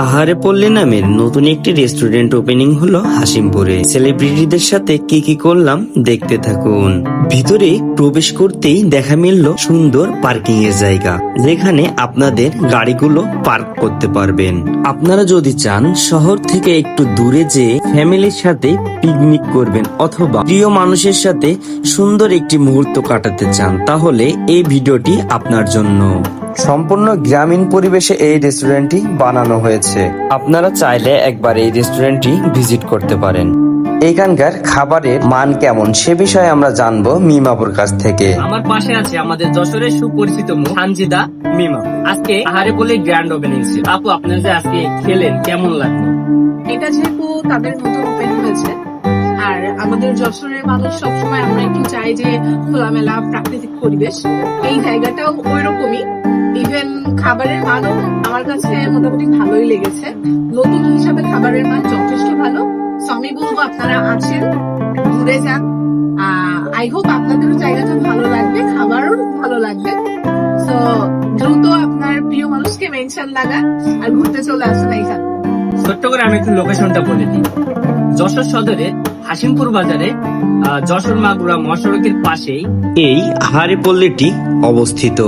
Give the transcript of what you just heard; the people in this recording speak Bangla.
আহারে পল্লী নামের নতুন একটি রেস্টুরেন্ট ওপেনিং হলো হাসিমপুরে। সেলিব্রিটিদের সাথে কি কি করলাম দেখতে থাকুন। ভিতরে প্রবেশ করতেই দেখা মিলল সুন্দর পার্কিং এর জায়গা, যেখানে আপনাদের গাড়িগুলো পার্ক করতে পারবেন। আপনারা যদি চান শহর থেকে একটু দূরে যেয়ে ফ্যামিলির সাথে পিকনিক করবেন অথবা প্রিয় মানুষের সাথে সুন্দর একটি মুহূর্ত কাটাতে চান, তাহলে এই ভিডিওটি আপনার জন্য। সম্পূর্ণ গ্রামীণ পরিবেশে এই রেস্টুরেন্টটি বানানো হয়েছে। আপনারা চাইলে একবার এই রেস্টুরেন্টটি ভিজিট করতে পারেন। এখানকার খাবারের মান কেমন সে বিষয়ে আমরা জানবো মিমাপুর কাছ থেকে। আমার পাশে আছে আমাদের যশোরের সুপরিচিত মুখ সানজিদা মিমা। আজকে আহারে বলে গ্র্যান্ড ওপেনিং ছিল। আপু, আপনারা যে আজকে খেলেন কেমন লাগলো? এটা যেহেতু তাদের নতুন ওপেন হয়েছে, আর আমাদের যশোরের মানুষ সবসময় আমরা একটু চাই যে খোলামেলা প্রাকৃতিক পরিবেশ, এই জায়গাটাও ওই রকমই। ইভেন খাবারের মানও আমার কাছে মোটামুটি ভালোই লেগেছে। নতুন হিসাবে খাবারের মান যথেষ্ট ভালো। So আমি বলবো আপনারা আছেন, ঘুরে যান। আই হোপ আপনাদেরও জায়গাটা ভালো লাগবে, খাবারও ভালো লাগবে। তো দ্রুত আপনার প্রিয় মানুষকে মেনশন লাগান আর ঘুরতে চলে আসুন এখানে। ছোট্ট করে আমি একটু লোকেশনটা বলে দিই। যশোর সদরে হাসিমপুর বাজারে যশোর মাগুরা মহাসড়কের পাশেই এই আহারে পল্লীটি অবস্থিত।